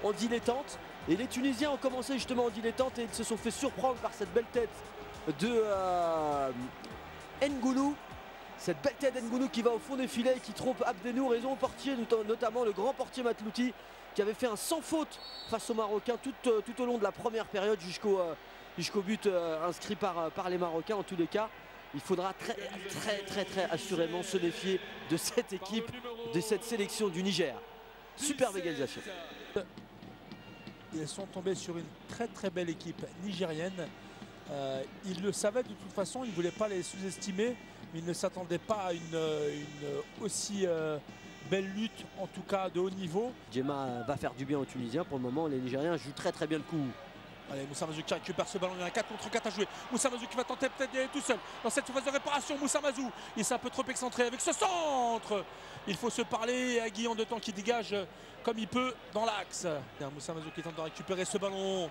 en dilettante. Et les Tunisiens ont commencé justement en dilettante et ils se sont fait surprendre par cette belle tête de N'Goulou. Cette belle tête d'N'Goulou qui va au fond des filets et qui trompe Abdenour, raison au portier, notamment le grand portier Matlouti, qui avait fait un sans faute face aux Marocains tout au long de la première période jusqu'au but inscrit par les Marocains. En tous les cas, il faudra très assurément se méfier de cette équipe, de cette sélection du Niger. Superbe égalisation. Ils sont tombés sur une très belle équipe nigérienne. Ils le savaient de toute façon, ils ne voulaient pas les sous-estimer, mais ils ne s'attendaient pas à une aussi belle lutte, en tout cas de haut niveau. Djema va faire du bien aux Tunisiens. Pour le moment, les Nigériens jouent très bien le coup. Allez, Moussa Mazou qui récupère ce ballon, il y a un 4 contre 4 à jouer. Moussa Mazou qui va tenter peut-être d'y aller tout seul dans cette phase de réparation. Moussa Mazou, il s'est un peu trop excentré avec ce centre. Il faut se parler à Guillaume de Temps qui dégage comme il peut dans l'axe. Moussa Mazou qui tente de récupérer ce ballon.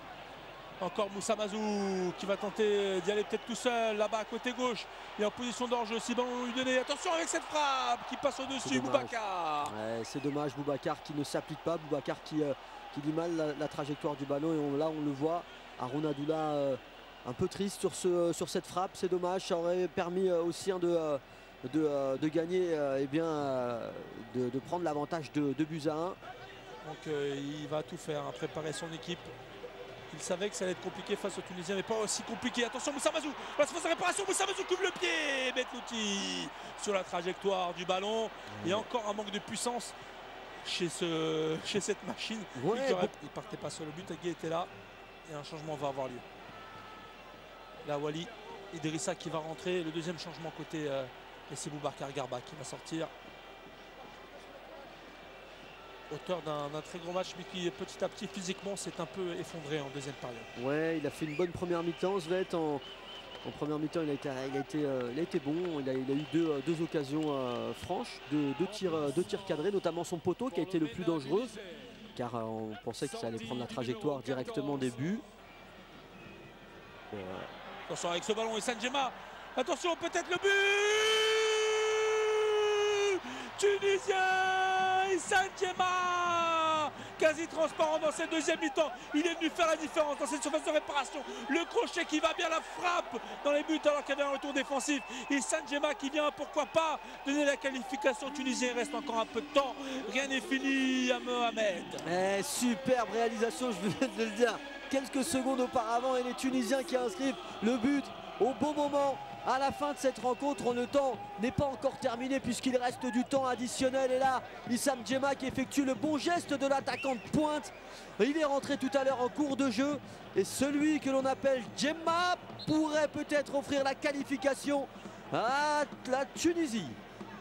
Encore Moussa Mazou qui va tenter d'y aller peut-être tout seul là-bas à côté gauche. Il est en position d'enjeu, si ballon lui donné. Attention avec cette frappe qui passe au-dessus, Boubacar. Ouais, c'est dommage, Boubacar qui ne s'applique pas, Boubacar qui dit mal la trajectoire du ballon. Et là on le voit, Harouna Abdoula un peu triste sur cette frappe. C'est dommage, ça aurait permis aussi de gagner, de prendre l'avantage de buts à 1. Donc il va tout faire, préparer son équipe. Il savait que ça allait être compliqué face aux Tunisiens, mais pas aussi compliqué. Attention, Moussa Mazou, la phase de réparation, Moussa Mazou couvre le pied. Betlouti sur la trajectoire du ballon. Et encore un manque de puissance chez cette machine. Ouais, il partait pas sur le but, Agui était là. Et un changement va avoir lieu. Là, Wali Idrissa qui va rentrer. Le deuxième changement côté, et c'est Boubacar Garba qui va sortir. Auteur d'un très gros match, mais qui petit à petit physiquement s'est un peu effondré en deuxième période. Ouais, il a fait une bonne première mi-temps. Svet en première mi-temps, il a été bon. Il a eu deux occasions franches, deux tirs cadrés, notamment son poteau qui a été le plus dangereux, car on pensait que ça allait prendre la trajectoire directement des buts. Attention avec ce ballon et Sanjema. Attention, peut-être le but tunisien, Sanjema, quasi transparent dans cette deuxième mi-temps. Il est venu faire la différence dans cette surface de réparation. Le crochet qui va bien, la frappe dans les buts alors qu'il y avait un retour défensif. Et Sanjema qui vient, pourquoi pas, donner la qualification tunisienne. Il reste encore un peu de temps. Rien n'est fini à Mohamed. Superbe réalisation, je viens de le dire. Quelques secondes auparavant et les Tunisiens qui inscrivent le but au bon moment. À la fin de cette rencontre, le temps n'est pas encore terminé puisqu'il reste du temps additionnel. Et là, Issam Djema qui effectue le bon geste de l'attaquant de pointe. Il est rentré tout à l'heure en cours de jeu. Et celui que l'on appelle Djema pourrait peut-être offrir la qualification à la Tunisie.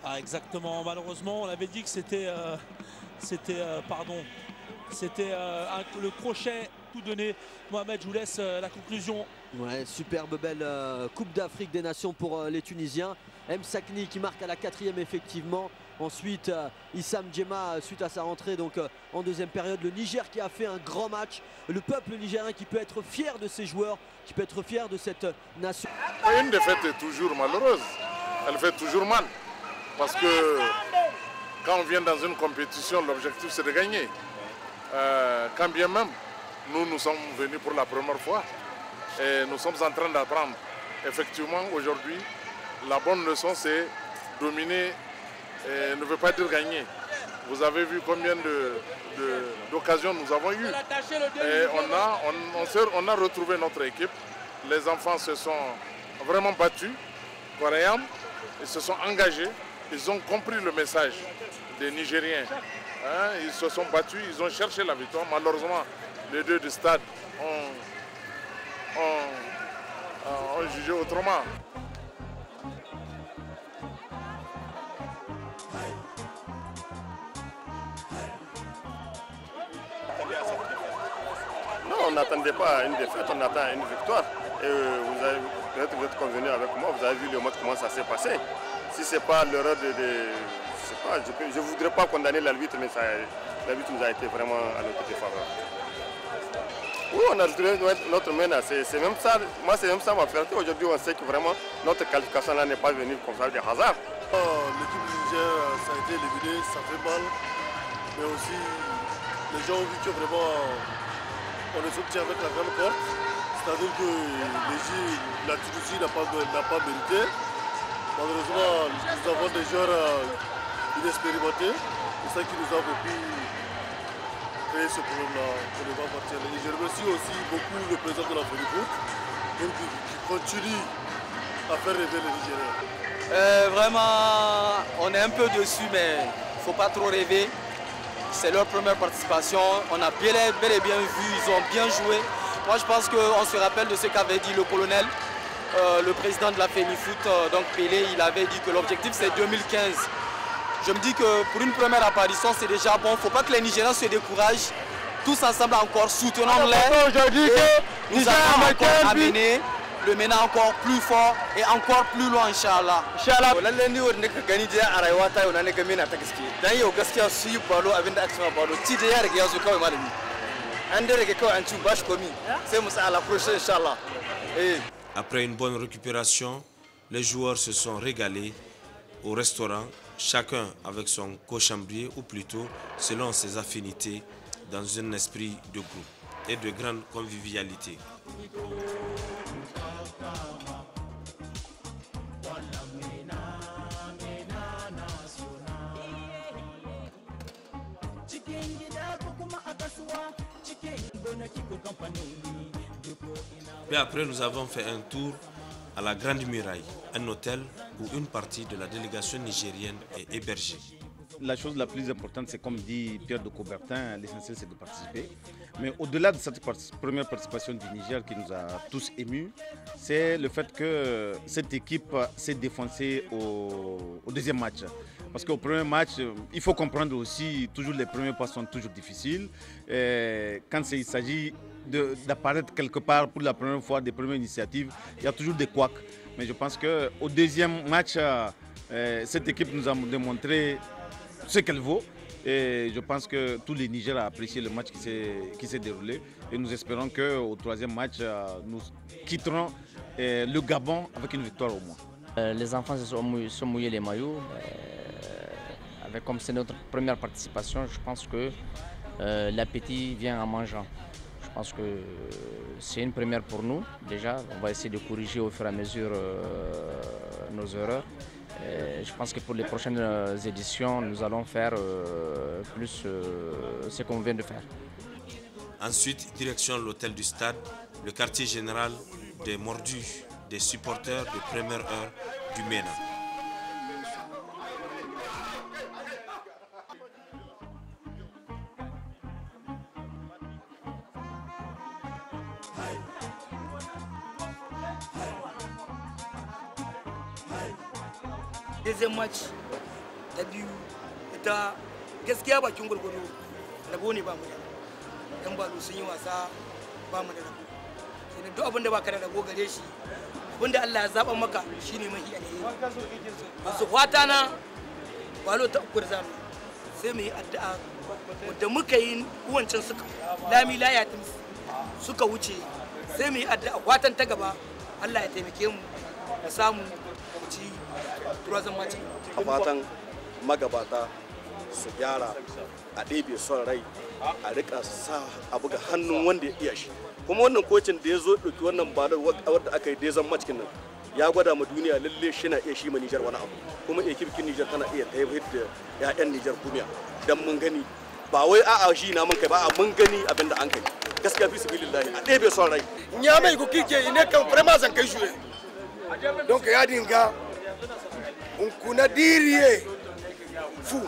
Ah, exactement, malheureusement, on avait dit que c'était le crochet tout donné. Mohamed, je vous laisse la conclusion. Ouais, superbe belle Coupe d'Afrique des Nations pour les Tunisiens. M Sakni qui marque à la 4e effectivement. Ensuite Issam Djema suite à sa rentrée donc en deuxième période. Le Niger qui a fait un grand match. Le peuple nigérien qui peut être fier de ses joueurs, qui peut être fier de cette nation. Une défaite est toujours malheureuse. Elle fait toujours mal. Parce que quand on vient dans une compétition, l'objectif c'est de gagner. Quand bien même, nous sommes venus pour la première fois et nous sommes en train d'apprendre. Effectivement, aujourd'hui, la bonne leçon c'est dominer et ne veut pas dire gagner. Vous avez vu combien d'occasions nous avons eues. Et on a retrouvé notre équipe. Les enfants se sont vraiment battus, coréens, ils se sont engagés, ils ont compris le message des Nigériens. Ils se sont battus, ils ont cherché la victoire. Malheureusement, les deux du stade ont jugé autrement. Non, on n'attendait pas une défaite, on attend une victoire. Et vous êtes convenu avec moi, vous avez vu le match, comment ça s'est passé. Si ce n'est pas l'erreur je ne voudrais pas condamner l'arbitre, mais l'arbitre nous a été vraiment à notre défaveur. Oui, on a trouvé notre menace. C'est même ça, moi c'est même ça ma fierté. Aujourd'hui, on sait que vraiment notre qualification là n'est pas venue comme ça de hasard. L'équipe du Niger, ça a été éliminé, ça fait mal. Mais aussi, les gens ont vu que vraiment on est sorti avec la grande porte. C'est-à-dire que la Tunisie n'a pas mérité. Malheureusement, nous avons des joueurs inexpérimentés. C'est ça qui nous a beaucoup créé ce problème-là pour ne pas partir. Et je remercie aussi beaucoup le président de la FENIFOOT qui continue à faire rêver les Nigériens. Vraiment, on est un peu dessus, mais il ne faut pas trop rêver. C'est leur première participation. On a bel et bien vu, ils ont bien joué. Moi, je pense qu'on se rappelle de ce qu'avait dit le colonel, le président de la FENIFOOT, donc Pelé. Il avait dit que l'objectif, c'est 2015. Je me dis que pour une première apparition, c'est déjà bon. Il ne faut pas que les Nigériens se découragent. Tous ensemble encore, soutenons-les. Aujourd'hui, nous allons encore amener le MENA encore plus fort et encore plus loin, Inch'Allah. lallai ni wanda ka gani je a rayuwa ta yau na ga mena ta gaske dan yau gaskiya su yi balo abinda aka sama balo ci da ya riga ya zo kawai malami an da rage kawai an ci bashi komi sai mu sa ala prochaine Inch'Allah. Après une bonne récupération, les joueurs se sont régalés au restaurant, chacun avec son cochambrier ou plutôt selon ses affinités, dans un esprit de groupe et de grande convivialité. Puis après, nous avons fait un tour à la Grande Muraille, un hôtel où une partie de la délégation nigérienne est hébergée. La chose la plus importante, c'est comme dit Pierre de Coubertin, l'essentiel c'est de participer. Mais au-delà de cette première participation du Niger qui nous a tous émus, c'est le fait que cette équipe s'est défoncée au deuxième match. Parce qu'au premier match, il faut comprendre aussi, toujours les premiers pas sont toujours difficiles. Et quand il s'agit d'apparaître quelque part pour la première fois, des premières initiatives, il y a toujours des couacs. Mais je pense qu'au deuxième match, cette équipe nous a démontré ce qu'elle vaut. Et je pense que tous les Nigériens ont apprécié le match qui s'est déroulé. Et nous espérons qu'au troisième match, nous quitterons le Gabon avec une victoire au moins. Les enfants se sont mouillés les maillots. Comme c'est notre première participation, je pense que l'appétit vient en mangeant. Je pense que c'est une première pour nous. Déjà, on va essayer de corriger au fur et à mesure nos erreurs. Je pense que pour les prochaines éditions, nous allons faire plus ce qu'on vient de faire. Ensuite, direction l'hôtel du stade, le quartier général des mordus, des supporters de première heure du MENA. Deuxième match ta biyu ita gaskiya bakin gurgudu rabo ne ba mu da yan balo sun yi wasa ba mu da rabo sai duk abin da baka da rabo gare shi abin da Allah ya zaba maka shine mai alheri su fata na balo ta uku da zamu sai mu yi addu'a wanda muka yi wancan suka lami layatin suka wuce sai mu yi addu'a fatan ta gaba Allah ya taimake mu da samu mu ci a fatan magabata su gyara a ɗebe son rai a rika sa abu ga hannun wanda ya iya shi kuma wannan kocin da ya zo ɗauki wannan balar wadda aka yi dezan macikin nan ya gwada ma duniya lalle shi na iya shi ma Nijar wani abu kuma ekipkin Nijar tana iya taifar da 'ya'yan Nijar kumiya dan mun gani ba wai a'a shi na mun kai ba mun gani abin da an kai gaskiya fi sabilillahi a ɗebe son rai nya mai ku kike ine kan vraiment zan kai jouer donc ya dinga on a dirie fou.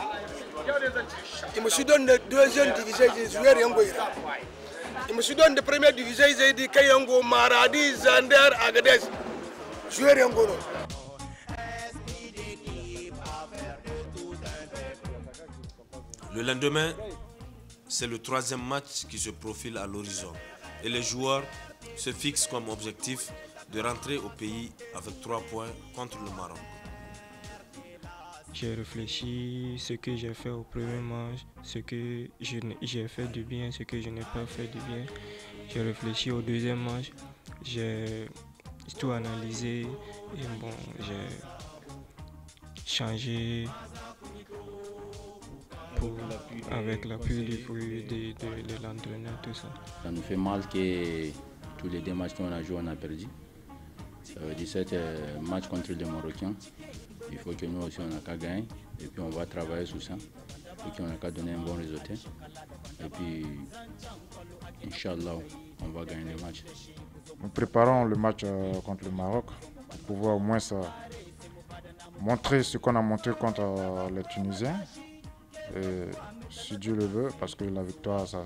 Il me donne de deuxième division, j'ai joué rien goïra. Il me donne de première division, j'ai dit Kayango, Maradi, Zander, Agadez. Joué rien goïra. Le lendemain, c'est le troisième match qui se profile à l'horizon. Et les joueurs se fixent comme objectif de rentrer au pays avec 3 points contre le Maroc. J'ai réfléchi ce que j'ai fait au premier match, ce que j'ai fait du bien, ce que je n'ai pas fait du bien. J'ai réfléchi au deuxième match, j'ai tout analysé et bon, j'ai changé avec l'appui de l'entraîneur, tout ça. Ça nous fait mal que tous les deux matchs qu'on a joués, on a perdu. 17 matchs contre les Marocains. Il faut que nous aussi on a qu'à gagner. Et puis on va travailler sur ça. Et qu'on a qu'à donner un bon résultat. Et puis, Inch'Allah, on va gagner le match. Nous préparons le match contre le Maroc pour pouvoir au moins montrer ce qu'on a montré contre les Tunisiens. Et si Dieu le veut, parce que la victoire, ça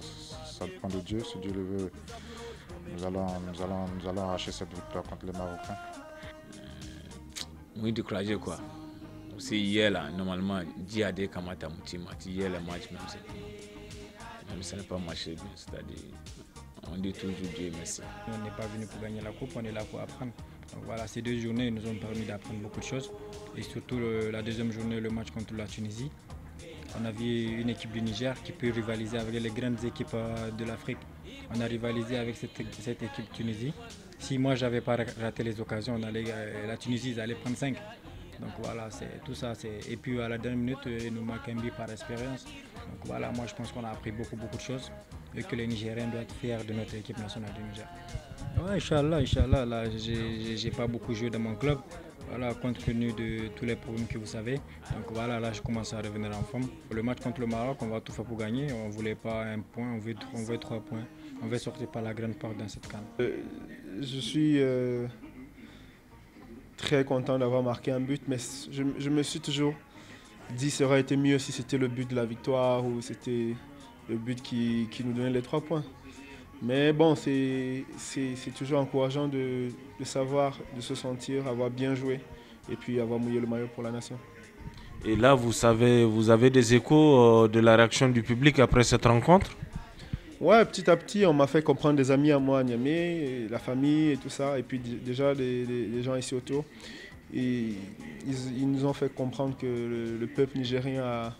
dépend de Dieu, si Dieu le veut, nous allons arracher cette victoire contre les Marocains. Oui, découragé quoi. Aussi hier là, normalement, Dieu a dit Kamata Moutima, hier le match même ça n'a pas marché bien, c'est-à-dire on dit toujours Dieu merci. On n'est pas venu pour gagner la coupe, on est là pour apprendre. Donc voilà, ces 2 journées nous ont permis d'apprendre beaucoup de choses. Et surtout la deuxième journée, le match contre la Tunisie. On a vu une équipe du Niger qui peut rivaliser avec les grandes équipes de l'Afrique. On a rivalisé avec cette équipe Tunisie. Si moi j'avais pas raté les occasions, la Tunisie allait prendre 5. Donc voilà, c'est tout ça. Et puis à la dernière minute, il nous manque un but par expérience. Donc voilà, moi je pense qu'on a appris beaucoup de choses et que les Nigériens doivent être fiers de notre équipe nationale du Niger. Ouais, Inch'Allah, là j'ai pas beaucoup joué dans mon club. Voilà, compte tenu de tous les problèmes que vous savez. Donc voilà, là je commence à revenir en forme. Pour le match contre le Maroc, on va tout faire pour gagner. On ne voulait pas un point, on veut 3 points. On veut sortir par la grande porte dans cette CAN. Je suis très content d'avoir marqué un but, mais je me suis toujours dit que ça aurait été mieux si c'était le but de la victoire ou c'était le but qui nous donnait les 3 points. Mais bon, c'est toujours encourageant de savoir, de se sentir, avoir bien joué et puis avoir mouillé le maillot pour la nation. Et là, vous avez des échos de la réaction du public après cette rencontre? Ouais, petit à petit, on m'a fait comprendre des amis à moi à Niamey, la famille et tout ça, et puis déjà les gens ici autour. Et ils nous ont fait comprendre que le peuple nigérien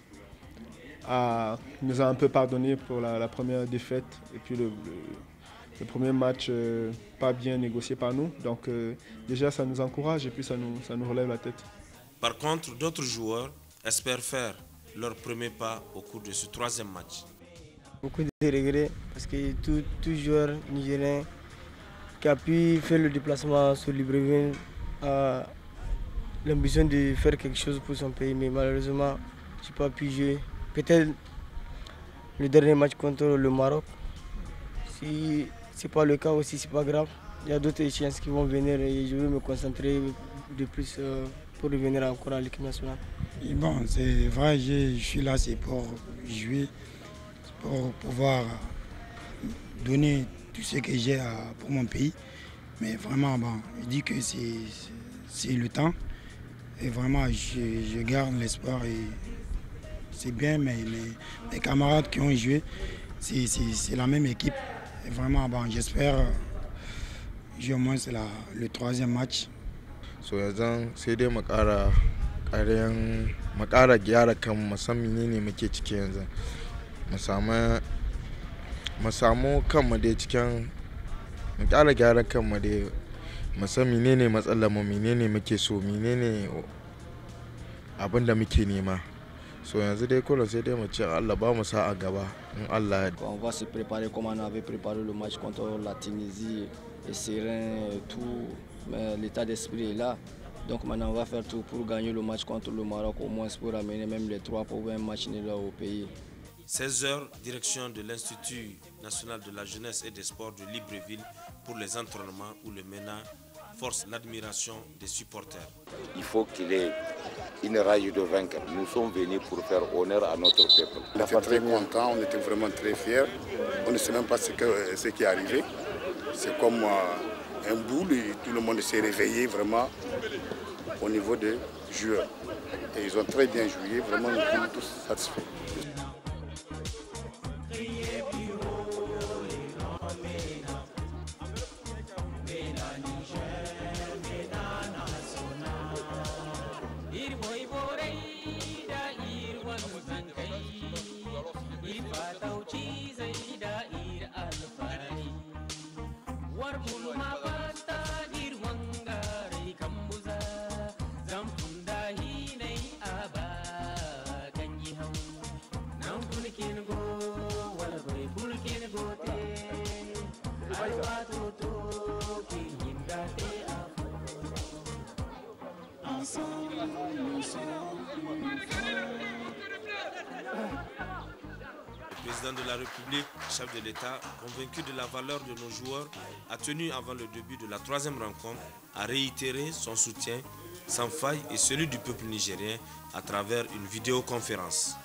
nous a un peu pardonné pour la première défaite et puis le premier match pas bien négocié par nous. Donc déjà ça nous encourage et puis ça nous relève la tête. Par contre, d'autres joueurs espèrent faire leur premier pas au cours de ce 3e match. Beaucoup de regrets parce que tout joueur nigérien qui a pu faire le déplacement sur Libreville a l'ambition de faire quelque chose pour son pays, mais malheureusement je n'ai pas pu jouer. Peut-être le dernier match contre le Maroc. Si ce n'est pas le cas aussi, ce n'est pas grave. Il y a d'autres échéances qui vont venir et je vais me concentrer de plus pour revenir encore à l'équipe nationale. Et bon, c'est vrai, je suis là, c'est pour jouer, pour pouvoir donner tout ce que j'ai pour mon pays. Mais vraiment, bon, je dis que c'est le temps. Et vraiment, je garde l'espoir. Et c'est bien, mais mes camarades qui ont joué, c'est la même équipe. Et vraiment, bon, j'espère jouer au moins le 3e match. So yanzu sai dai mu ƙara gyara kan musamman ne muke ciki yanzu mu samu kanmu dai cikin mu ƙara gyara kanmu dai musamman ne matsalar mu menene muke so menene abin da muke nema. So yanzu dai kullum sai dai mu ce Allah ba mu sa'a gaba in Allah ya. On va se préparer comme on avait préparé le match contre la Tunisie et serein et tout, mais l'état d'esprit est là. Donc maintenant on va faire tout pour gagner le match contre le Maroc, au moins pour amener même les 3 pour un match nul au pays. 16h, direction de l'Institut national de la jeunesse et des sports de Libreville pour les entraînements où le MENA force l'admiration des supporters. Il faut qu'il ait une rage de vaincre. Nous sommes venus pour faire honneur à notre peuple. On était très contents, on était vraiment très fiers. On ne sait même pas ce qui est arrivé. C'est comme un boule et tout le monde s'est réveillé vraiment au niveau des joueurs. Et ils ont très bien joué, vraiment nous sommes tous satisfaits. Le président de la République, chef de l'État, convaincu de la valeur de nos joueurs, a tenu avant le début de la 3e rencontre à réitérer son soutien sans faille et celui du peuple nigérien à travers une vidéoconférence.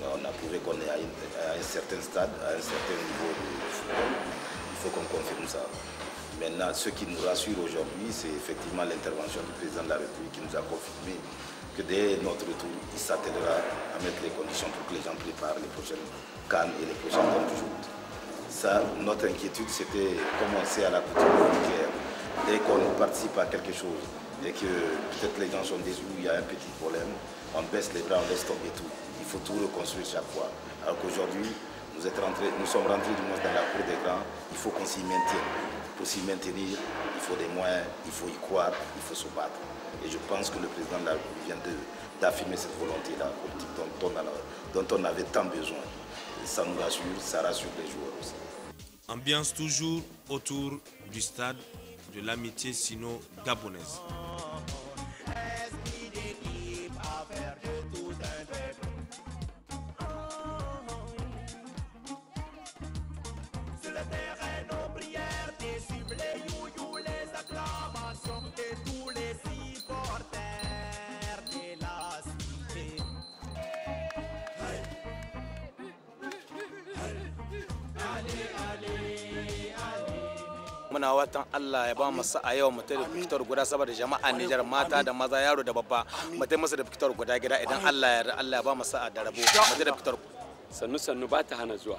On a prouvé qu'on est à un certain stade, à un certain niveau de football. Il faut qu'on confirme ça. Maintenant, ce qui nous rassure aujourd'hui, c'est effectivement l'intervention du président de la République qui nous a confirmé que dès notre retour, il s'attellera à mettre les conditions pour que les gens préparent les prochaines CAN et les prochaines comptes. Ça, notre inquiétude, c'était commencer à la coutume. Dès qu'on participe à quelque chose et que peut-être les gens sont déçus, il y a un petit problème, on baisse les bras, on laisse tomber tout. Il faut tout reconstruire chaque fois. Alors qu'aujourd'hui, nous sommes rentrés du moins dans la cour des grands, il faut qu'on s'y maintienne. Pour s'y maintenir, il faut des moyens, il faut y croire, il faut se battre. Et je pense que le président de la République vient d'affirmer cette volonté-là politique dont on avait tant besoin. Et ça nous rassure, ça rassure les joueurs aussi. Ambiance toujours autour du stade de l'amitié sino-gabonaise. muna watan Allah ya ba mu sa'a yau mu tare fitar guda saboda jama'a Nijar mata da maza yaro da babba mu tare masa da fitar guda gida idan Allah ya ba mu sa'a da rabo mu tare fitar sannu ba ta hana zuwa.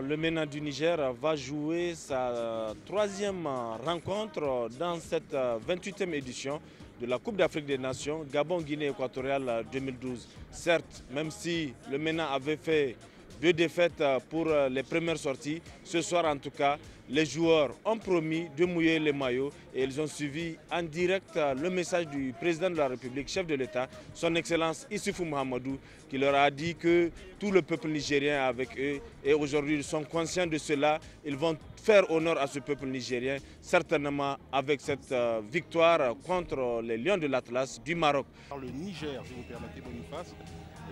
Le MENA du Niger va jouer sa 3e rencontre dans cette 28e édition de la Coupe d'Afrique des Nations Gabon-Guinée équatoriale 2012. Certes, même si le MENA avait fait 2 défaites pour les premières sorties, ce soir en tout cas, les joueurs ont promis de mouiller les maillots et ils ont suivi en direct le message du président de la République, chef de l'État, son Excellence Issoufou Mahamadou, qui leur a dit que tout le peuple nigérien est avec eux et aujourd'hui ils sont conscients de cela. Ils vont faire honneur à ce peuple nigérien, certainement avec cette victoire contre les Lions de l'Atlas du Maroc. Le Niger, si vous permettez, Boniface,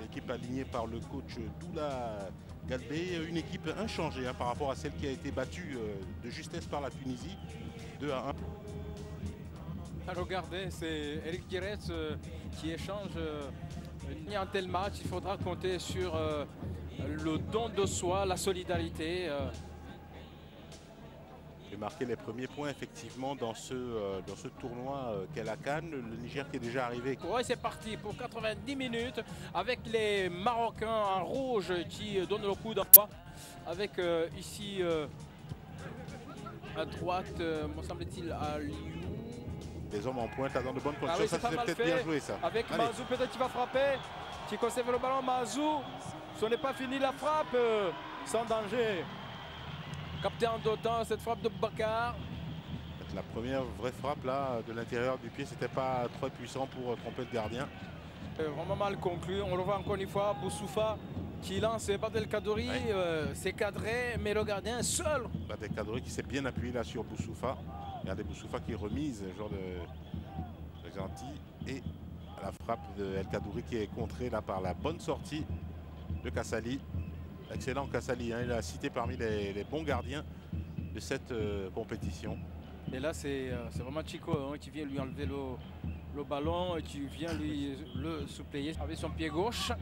l'équipe alignée par le coach Doula Galbé, une équipe inchangée par rapport à celle qui a été battue de justesse par la Tunisie, 2-1. Regardez, c'est Eric Guéret qui échange un tel match. Il faudra compter sur le don de soi, la solidarité. J'ai marqué les premiers points effectivement dans ce tournoi qu'est la CAN. Le Niger qui est déjà arrivé. Ouais, c'est parti pour 90 minutes avec les Marocains en rouge qui donnent le coup d'envoi. Avec ici à droite, me semble-t-il, Aliou. Les hommes en pointe dans de bonnes conditions, Ah oui, ça c'est peut-être bien joué ça. Avec Allez. Mazou peut-être qui va frapper, qui conserve le ballon. Mazou, ce n'est pas fini la frappe, sans danger. Capté en deux temps cette frappe de Bakar. La première vraie frappe là de l'intérieur du pied, c'était pas trop puissant pour tromper le gardien. Vraiment mal conclu. On le voit encore une fois, Boussoufa qui lance Badel Kadori. C'est cadré, mais le gardien est seul. Badel Kadori qui s'est bien appuyé là sur Boussoufa. Regardez Boussoufa qui remise, genre de gentil. Et la frappe de El Kadori qui est contrée là par la bonne sortie de Kassali. Excellent Kassali, il a cité parmi les bons gardiens de cette compétition. Et là c'est vraiment Chico qui vient lui enlever le ballon et qui vient lui le suppléer avec son pied gauche.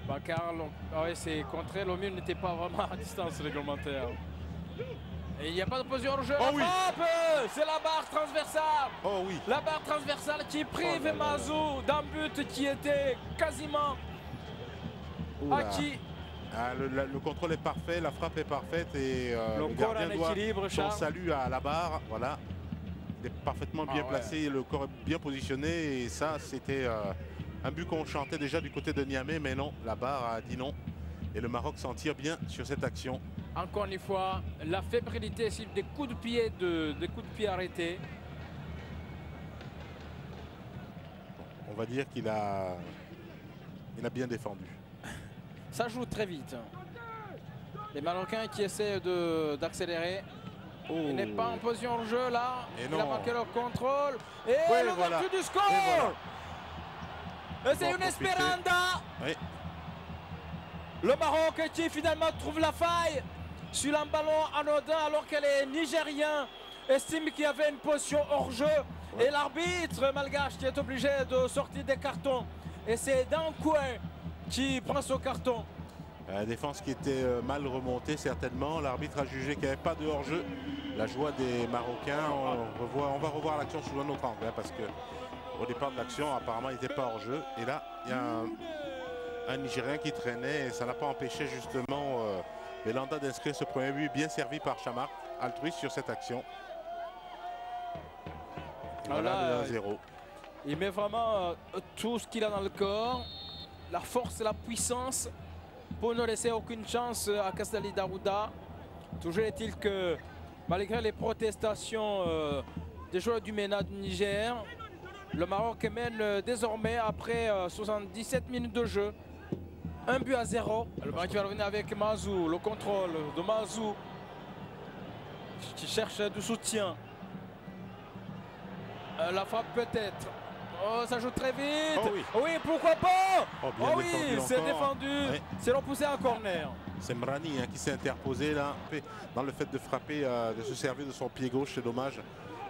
Bakar, c'est contré, le mur n'était pas vraiment à distance réglementaire. Et il n'y a pas de position hors jeu. Oh oui. C'est la barre transversale. Oh oui. La barre transversale qui prive Mazou d'un but qui était quasiment acquis. Ah, le contrôle est parfait, la frappe est parfaite et le corps gardien en doit équilibre, son Charles. salut à la barre. Voilà. Il est parfaitement bien placé, le corps est bien positionné et ça c'était un but qu'on chantait déjà du côté de Niamey, mais non, la barre a dit non et le Maroc s'en tire bien sur cette action. Encore une fois, la fébrilité sur des coups de pied arrêtés. On va dire qu'il a bien défendu. Ça joue très vite. Les Marocains qui essaient d'accélérer. Il n'est pas en position de jeu là. Il a manqué le contrôle. Et l'ouverture du score. Et c'est une Esperanda. Oui. Le Maroc qui finalement trouve la faille sur un ballon anodin alors que les Nigériens estiment qu'il y avait une position hors jeu. Et l'arbitre malgache qui est obligé de sortir des cartons. Et c'est Dankoué qui prend son carton. La défense qui était mal remontée certainement. L'arbitre a jugé qu'il n'y avait pas de hors-jeu. La joie des Marocains, on va revoir l'action sous un autre angle hein, parce qu'au départ de l'action, apparemment, il n'était pas hors-jeu. Et là, il y a un Nigérien qui traînait et ça n'a pas empêché justement Belanda d'inscrire ce premier but bien servi par Chamark, altruiste sur cette action. Et voilà, 1-0. Il met vraiment tout ce qu'il a dans le corps, la force et la puissance pour ne laisser aucune chance à Kastali Daouda. Toujours est-il que malgré les protestations des joueurs du MENA du Niger, le Maroc mène désormais après 77 minutes de jeu. 1-0. Le Maroc qui va revenir avec Mazou, le contrôle de Mazou qui cherche du soutien. La frappe peut-être. Oh, ça joue très vite. Oh oui, oui pourquoi pas. Oh oui, c'est défendu. Oui. C'est repoussé en corner. C'est Mrani hein, qui s'est interposé là dans le fait de frapper, de se servir de son pied gauche. C'est dommage,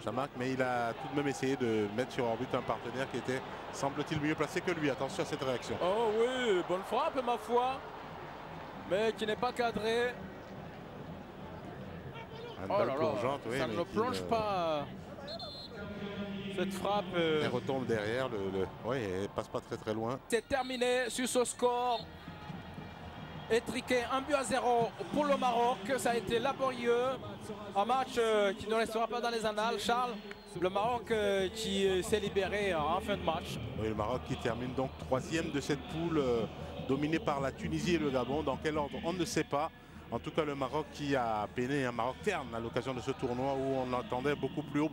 Chamark, mais il a tout de même essayé de mettre sur orbite un partenaire qui était, semble-t-il, mieux placé que lui. Attention à cette réaction. Oh oui, bonne frappe ma foi, mais qui n'est pas cadré. Oh là là, oui, ça ne plonge pas. Cette frappe. Elle retombe derrière, oui, elle passe pas très loin. C'est terminé sur ce score. Étriqué 1-0 pour le Maroc. Ça a été laborieux. Un match qui ne restera pas dans les annales. Charles, le Maroc qui s'est libéré en fin de match. Oui, le Maroc qui termine donc 3e de cette poule dominée par la Tunisie et le Gabon. Dans quel ordre, on ne sait pas. En tout cas, le Maroc qui a peiné, un Maroc terne à l'occasion de ce tournoi où on attendait beaucoup plus haut.